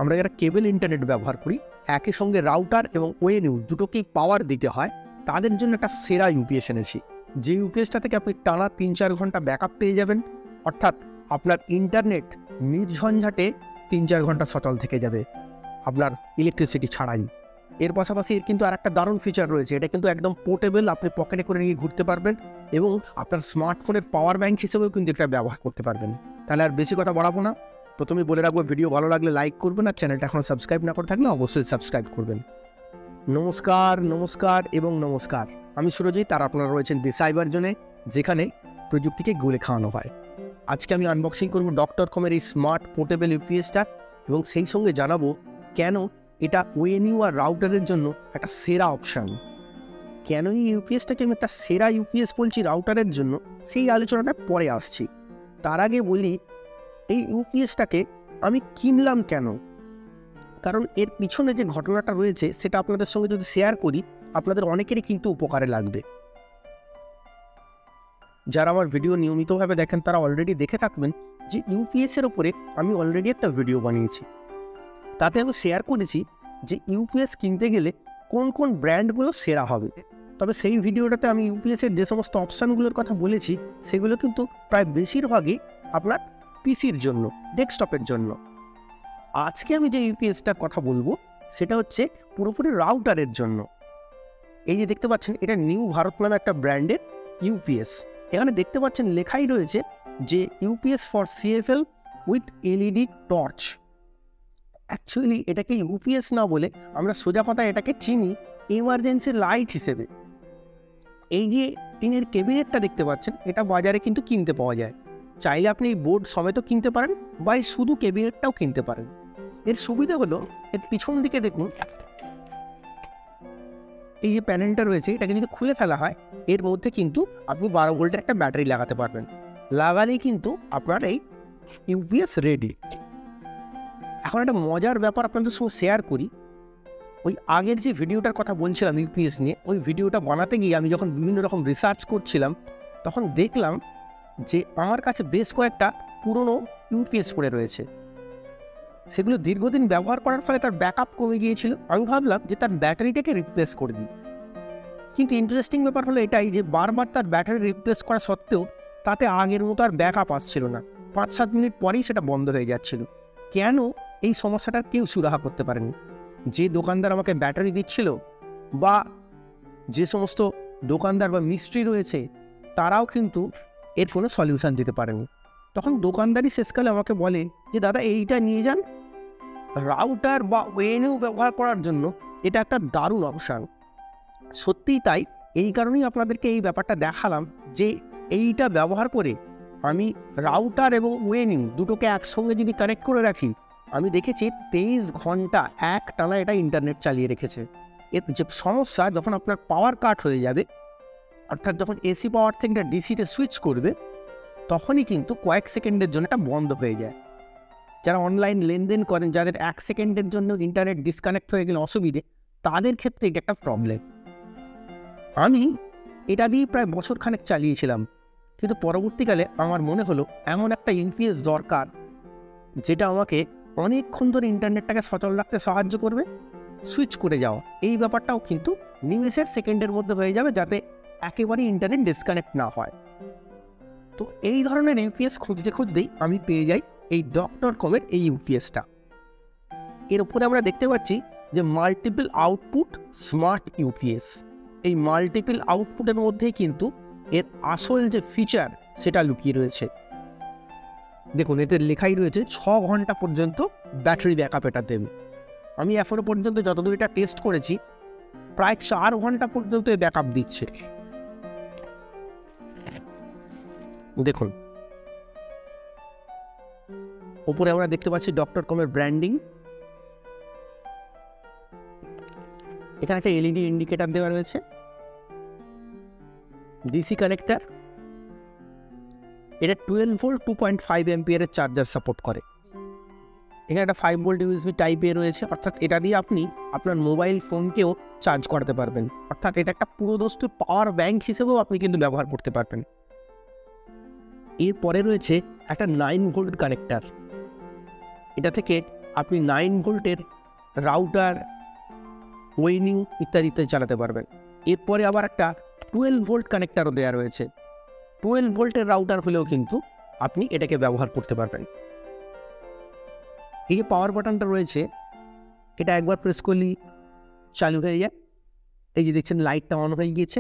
আমরা যারা কেবল ইন্টারনেট ব্যবহার করি, একই সঙ্গে রাউটার এবং ওএনইউ দুটোকেই পাওয়ার দিতে হয়, তাদের জন্য একটা সেরা ইউপিএস এনেছি। যে ইউপিএসটা থেকে আপনি টানা 3-4 ঘন্টা ব্যাকআপ পেয়ে যাবেন, অর্থাৎ আপনার ইন্টারনেট নির্ঝঞ্ঝাটে 3-4 ঘন্টা সচল থেকে যাবে আপনার ইলেকট্রিসিটি ছাড়াই। এর পাশাপাশি এর কিন্তু আর একটা দারুণ ফিচার রয়েছে, এটা কিন্তু একদম পোর্টেবল, আপনি পকেটে করে নিয়ে ঘুরতে পারবেন এবং আপনার স্মার্টফোনের পাওয়ার ব্যাংক হিসেবেও কিন্তু এটা ব্যবহার করতে পারবেন। তাহলে আর বেশি কথা বাড়াবো না, প্রথমেই বলে রাখবো ভিডিও ভালো লাগলে লাইক করবেন, আর চ্যানেলটা এখনও সাবস্ক্রাইব না করে থাকলে অবশ্যই সাবস্ক্রাইব করবেন। নমস্কার এবং নমস্কার, আমি সুরজিৎ, আর আপনারা রয়েছেন দি সাইবার জোনে, যেখানে প্রযুক্তিকে গলে খাওয়ানো হয়। আজকে আমি আনবক্সিং করব ডক্টর.কমের এই স্মার্ট পোর্টেবল ইউপিএসটা, এবং সেই সঙ্গে জানাবো কেন এটা ওএনইউ আর রাউটারের জন্য একটা সেরা অপশান। কেন এই ইউপিএসটাকে আমি একটা সেরা ইউপিএস বলছি রাউটারের জন্য, সেই আলোচনাটা পরে আসছি। তার আগে বলি এই ইউপিএসটাকে আমি কিনলাম কেন, কারণ এর পিছনে যে ঘটনাটা রয়েছে সেটা আপনাদের সঙ্গে যদি শেয়ার করি, আপনাদের অনেকেরই কিন্তু উপকারে লাগবে। যারা আমার ভিডিও নিয়মিতভাবে দেখেন তারা অলরেডি দেখে থাকবেন যে ইউপিএসের ওপরে আমি অলরেডি একটা ভিডিও বানিয়েছি। তাতে আমি শেয়ার করেছি যে ইউপিএস কিনতে গেলে কোন কোন ব্র্যান্ডগুলো সেরা হবে। তবে সেই ভিডিওটাতে আমি ইউপিএসের যে সমস্ত অপশানগুলোর কথা বলেছি সেগুলো কিন্তু প্রায় বেশিরভাগই আপনার পিসির জন্য, ডেস্কটপের জন্য। আজকে আমি যে ইউপিএসটার কথা বলবো সেটা হচ্ছে পুরোপুরি রাউটারের জন্য। এই যে দেখতে পাচ্ছেন, এটা নিউ ভারত নামে একটা ব্র্যান্ডের ইউপিএস। এখানে দেখতে পাচ্ছেন লেখাই রয়েছে যে UPS for CFL with LED torch. Actually এটাকে ইউপিএস না বলে আমরা সোজা কথা এটাকে চিনি এমার্জেন্সি লাইট হিসেবে। এই যে টিনের ক্যাবিনেটটা দেখতে পাচ্ছেন, এটা বাজারে কিন্তু কিনতে পাওয়া যায়। চাইলে আপনি এই বোর্ড সমেত কিনতে পারেন বা এই শুধু ক্যাবিনেটটাও কিনতে পারেন। এর সুবিধা হলো এর পিছন দিকে দেখুন, এই যে প্যানেলটা রয়েছে এটাকে যদি খুলে ফেলা হয়, এর মধ্যে কিন্তু আপনি 12 ভোল্টের একটা ব্যাটারি লাগাতে পারবেন। লাগালেই কিন্তু আপনার এই ইউপিএস রেডি। এখন একটা মজার ব্যাপার আপনাদের সঙ্গে শেয়ার করি। ওই আগের যে ভিডিওটার কথা বলছিলাম ইউপিএস নিয়ে, ওই ভিডিওটা বানাতে গিয়ে আমি যখন বিভিন্ন রকম রিসার্চ করছিলাম, তখন দেখলাম যে আমার কাছে বেশ কয়েকটা পুরনো ইউপিএস পড়ে রয়েছে। সেগুলো দীর্ঘদিন ব্যবহার করার ফলে তার ব্যাকআপ কমে গিয়েছিল। আমি ভাবলাম যে তার ব্যাটারিটাকে রিপ্লেস করে দিই, কিন্তু ইন্টারেস্টিং ব্যাপার হলো এটাই যে বারবার তার ব্যাটারি রিপ্লেস করা সত্ত্বেও তাতে আগের মতো আর ব্যাকআপ আসছিল না। 5-7 মিনিট পরেই সেটা বন্ধ হয়ে যাচ্ছিল। কেন এই সমস্যাটা কেউ সুরাহা করতে পারেনি। যে দোকানদার আমাকে ব্যাটারি দিচ্ছিল বা যে সমস্ত দোকানদার বা মিস্ত্রি রয়েছে, তারাও কিন্তু এর কোনো সলিউশন দিতে পারেনি। তখন দোকানদারই শেষকালে আমাকে বলে যে দাদা এইটা নিয়ে যান, রাউটার বা ওএনইউ ব্যবহার করার জন্য এটা একটা দারুণ অপশান। সত্যিই তাই, এই কারণেই আপনাদেরকে এই ব্যাপারটা দেখালাম যে এইটা ব্যবহার করে আমি রাউটার এবং ওএনইউ দুটোকে একসঙ্গে যদি কানেক্ট করে রাখি, আমি দেখেছি 23 ঘন্টা এক টানা এটা ইন্টারনেট চালিয়ে রেখেছে। এর যে সমস্যা, যখন আপনার পাওয়ার কাট হয়ে যাবে, অর্থাৎ যখন এসি পাওয়ার থেকে এটা ডিসিতে সুইচ করবে, তখনই কিন্তু কয়েক সেকেন্ডের জন্য এটা বন্ধ হয়ে যায়। যারা অনলাইন লেনদেন করেন, যাদের 1 সেকেন্ডের জন্য ইন্টারনেট ডিসকানেক্ট হয়ে গেলে অসুবিধে, তাদের ক্ষেত্রে এটা একটা প্রবলেম। আমি এটা দিয়ে প্রায় বছরখানেক চালিয়েছিলাম, কিন্তু পরবর্তীকালে আমার মনে হলো এমন একটা ইউপিএস দরকার যেটা আমাকে অনেকক্ষণ ধরে ইন্টারনেটটাকে সচল রাখতে সাহায্য করবে। সুইচ করে যাওয়া এই ব্যাপারটাও কিন্তু নিমেষের সেকেন্ডের মধ্যে হয়ে যাবে, যাতে একেবারেই ইন্টারনেট ডিসকানেক্ট না হয়। তো এই ধরনের ইউপিএস খুঁজতেই আমি পেয়ে যাই এই ডক্টর.কমের এই ইউপিএসটা। এর উপরে আমরা দেখতে পাচ্ছি যে মাল্টিপল আউটপুট স্মার্ট ইউপিএস। এই মাল্টিপল আউটপুটের মধ্যেই কিন্তু এর আসল যে ফিচার সেটা লুকিয়ে রয়েছে। দেখুন, এতে লেখাই রয়েছে 6 ঘন্টা পর্যন্ত ব্যাটারি ব্যাকআপ এটা দেবে। আমি এখনো পর্যন্ত যতদূর এটা টেস্ট করেছি, প্রায় 4 ঘন্টা পর্যন্ত এ ব্যাকআপ দিচ্ছে। দেখুন, উপরে আমরা দেখতে পাচ্ছি ডক্টর.কমের ব্র্যান্ডিং। এখানে একটা এলইডি ইন্ডিকেটর দেওয়া রয়েছে, ডিসি কানেক্টর। এটা 12 ভোল্ট 2.5 অ্যাম্পিয়ারের চার্জার সাপোর্ট করে। এখানে একটা 5 ভোল্ট ইউএসবি টাইপ এ রয়েছে, অর্থাৎ এটা দিয়ে আপনি আপনার মোবাইল ফোনকেও চার্জ করাতে পারবেন। অর্থাৎ এটা একটা পুরোদস্তুর পাওয়ার ব্যাংক হিসেবেও আপনি কিন্তু ব্যবহার করতে পারবেন। এরপরে রয়েছে একটা 9 ভোল্ট কানেক্টর। এটা থেকে আপনি 9 ভোল্টের রাউটার, ওএনইউ ইত্যাদি ইত্যাদি চালাতে পারবেন। এরপরে আবার একটা 12 ভোল্ট কানেক্টারও দেওয়া রয়েছে। 12 ভোল্টের রাউটার হলেও কিন্তু আপনি এটাকে ব্যবহার করতে পারবেন। এই যে পাওয়ার বাটনটা রয়েছে, এটা একবার প্রেস করলেই চালু হয়ে যায়। এই যে দেখছেন লাইটটা অন হয়ে গিয়েছে।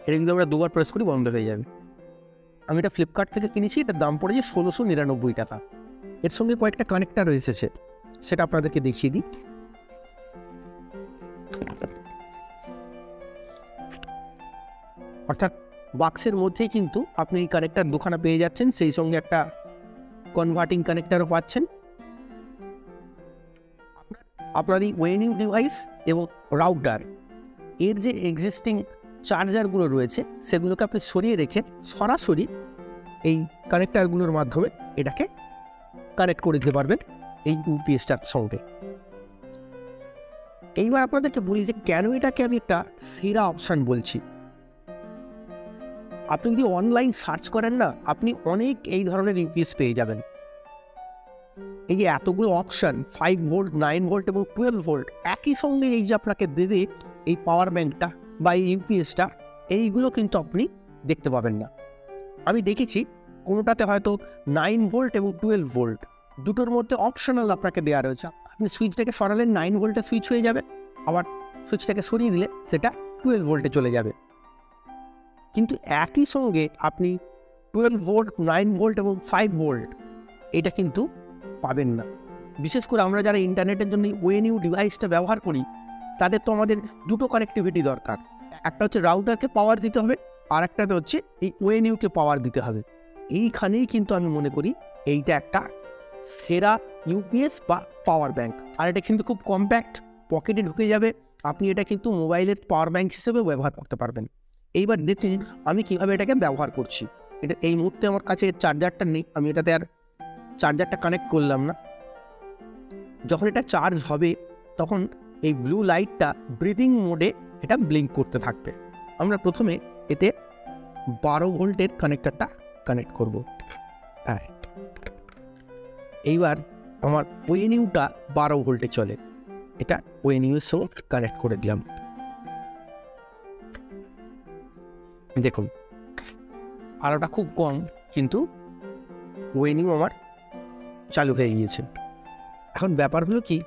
এটা কিন্তু আমরা দুবার প্রেস করি বন্ধ হয়ে যাবে। আমি এটা ফ্লিপকার্ট থেকে কিনেছি, এটার দাম পড়েছে 1699 টাকা। এর সঙ্গে কয়েকটা কানেক্টার এসেছে, সেটা আপনাদেরকে দেখিয়ে দিই। অর্থাৎ বাক্সের মধ্যেই কিন্তু আপনি এই কানেক্টার দুখানা পেয়ে যাচ্ছেন, সেই সঙ্গে একটা কনভার্টিং কানেক্টারও পাচ্ছেন। আপনার এই ওএনইউ ডিভাইস এবং রাউটার এর যে এক্সিস্টিং চার্জারগুলো রয়েছে সেগুলোকে আপনি সরিয়ে রেখে সরাসরি এই কানেক্টারগুলোর মাধ্যমে এটাকে কানেক্ট করে দিতে পারবেন এই ইউপিএসটার সঙ্গে। এইবার আপনাদেরকে বলি যে কেন এটাকে আমি একটা সেরা অপশান বলছি। আপনি যদি অনলাইন সার্চ করেন না, আপনি অনেক এই ধরনের ইউপিএস পেয়ে যাবেন। এই যে এতগুলো অপশান, 5 ভোল্ট, 9 ভোল্ট এবং 12 ভোল্ট, একই সঙ্গে এই যে আপনাকে দেবে এই পাওয়ার ব্যাঙ্কটা বা এই ইউপিএসটা, এইগুলো কিন্তু আপনি দেখতে পাবেন না। আমি দেখেছি কোনোটাতে হয়তো 9 ভোল্ট এবং 12 ভোল্ট দুটোর মধ্যে অপশনাল আপনাকে দেওয়া রয়েছে। আপনি সুইচটাকে সরালে 9 ভোল্টে সুইচ হয়ে যাবে, আবার সুইচটাকে সরিয়ে দিলে সেটা 12 ভোল্টে চলে যাবে। কিন্তু একই সঙ্গে আপনি 12 ভোল্ট, 9 ভোল্ট এবং 5 ভোল্ট এটা কিন্তু পাবেন না। বিশেষ করে আমরা যারা ইন্টারনেটের জন্য ওএনইউ ডিভাইসটা ব্যবহার করি, তাদের তো আমাদের দুটো কানেক্টিভিটি দরকার। একটা হচ্ছে রাউটারকে পাওয়ার দিতে হবে, আর একটাতে হচ্ছে এই ওএনইউকে পাওয়ার দিতে হবে। এইখানেই কিন্তু আমি মনে করি এইটা একটা সেরা ইউপিএস বা পাওয়ার ব্যাঙ্ক। আর এটা কিন্তু খুব কম্প্যাক্ট, পকেটে ঢুকে যাবে। আপনি এটা কিন্তু মোবাইলের পাওয়ার ব্যাঙ্ক হিসেবেও ব্যবহার করতে পারবেন। এইবার দেখুন আমি কীভাবে এটাকে ব্যবহার করছি। এটা এই মুহূর্তে আমার কাছে চার্জারটা নেই, আমি এটাতে আর চার্জারটা কানেক্ট করলাম না। যখন এটা চার্জ হবে তখন এই ব্লু লাইটটা ব্রিদিং মোডে এটা ব্লিঙ্ক করতে থাকবে। আমরা প্রথমে এতে 12 ভোল্টের কানেক্টারটা কানেক্ট করব। হ্যাঁ, এইবার আমার ওএনইউটা 12 ভোল্টে চলে, এটা ওএনইউ এর সঙ্গে কানেক্ট করে দিলাম। দেখুন আলোটা খুব কম, কিন্তু ওএনইউ আমার চালু হয়ে গিয়েছে। এখন ব্যাপার হলো কি,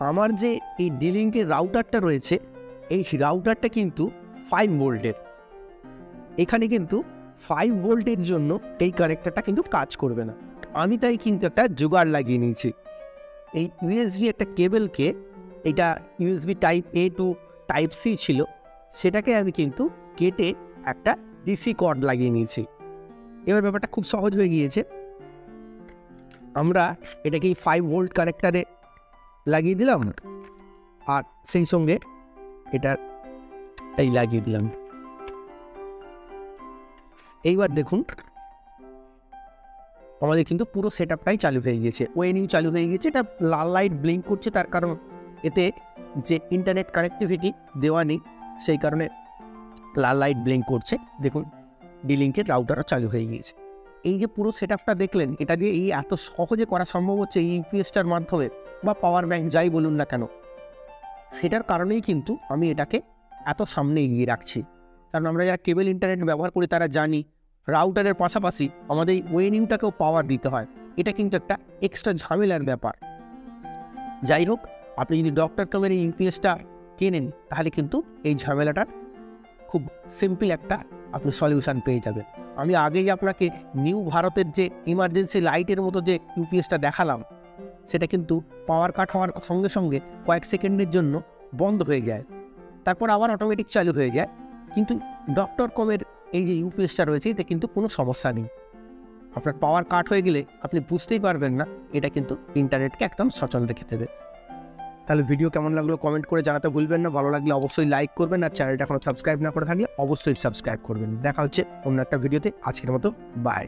আমার যে এই ডিলিংকের রাউটারটা রয়েছে, এই রাউটারটা কিন্তু 5 ভোল্টের। এখানে কিন্তু 5 ভোল্টের জন্য এই কানেক্টারটা কিন্তু কাজ করবে না। আমি তাই কিন্তু একটা জোগাড় লাগিয়ে নিয়েছি। এই ইউএসবি একটা কেবলকে, এটা ইউএসবি টাইপ এ টু টাইপ সি ছিল, সেটাকে আমি কিন্তু কেটে একটা ডিসি কর্ড লাগিয়ে নিয়েছি। এবার ব্যাপারটা খুব সহজ হয়ে গিয়েছে। আমরা এটাকে 5 ভোল্ট কানেক্টারে লাগিয়ে দিলাম, আর সেই সঙ্গে এটা এই লাগিয়ে দিলাম। এইবার দেখুন আমাদের কিন্তু পুরো সেট আপটাই চালু হয়ে গিয়েছে, ওএনইউ চালু হয়ে গিয়েছে। এটা লাল লাইট ব্লিঙ্ক করছে, তার কারণ এতে যে ইন্টারনেট কানেক্টিভিটি দেওয়া নেই, সেই কারণে লাল লাইট ব্লিঙ্ক করছে। দেখুন ডিলিংকের রাউটারও চালু হয়ে গিয়েছে। এই যে পুরো সেট আপটা দেখলেন, এটা দিয়ে এই এত সহজে করা সম্ভব হচ্ছে এই ইউপিএসটার মাধ্যমে বা পাওয়ার ব্যাঙ্ক যাই বলুন না কেন, সেটার কারণেই কিন্তু আমি এটাকে এত সামনে এগিয়ে রাখছি। কারণ আমরা যারা কেবল ইন্টারনেট ব্যবহার করি তারা জানি রাউটারের পাশাপাশি আমাদের ওএনইউটাকেও পাওয়ার দিতে হয়। এটা কিন্তু একটা এক্সট্রা ঝামেলার ব্যাপার। যাই হোক, আপনি যদি ডক্টর কমের এই ইউপিএসটা কেনেন, তাহলে কিন্তু এই ঝামেলাটার খুব সিম্পল একটা আপনি সলিউশন পেয়ে যাবেন। আমি আগেই আপনাকে নিউ ভারতের যে ইমার্জেন্সি লাইটের মতো যে ইউপিএসটা দেখালাম, সেটা কিন্তু পাওয়ার কাট হওয়ার সঙ্গে সঙ্গে কয়েক সেকেন্ডের জন্য বন্ধ হয়ে যায়, তারপর আবার অটোমেটিক চালু হয়ে যায়। কিন্তু ডক্টর কমের এই যে ইউপিএসটা রয়েছে, এতে কিন্তু কোনো সমস্যা নেই। আপনার পাওয়ার কাট হয়ে গেলে আপনি বুঝতেই পারবেন না, এটা কিন্তু ইন্টারনেটকে একদম সচল রেখে দেবে। তাহলে ভিডিও কেমন লাগলো কমেন্ট করে জানাতে ভুলবেন না। ভালো লাগলে অবশ্যই লাইক করবেন, আর চ্যানেলটা এখনো সাবস্ক্রাইব না করে থাকলে অবশ্যই সাবস্ক্রাইব করবেন। দেখা হচ্ছে অন্য একটা ভিডিওতে। আজকের মতো বাই।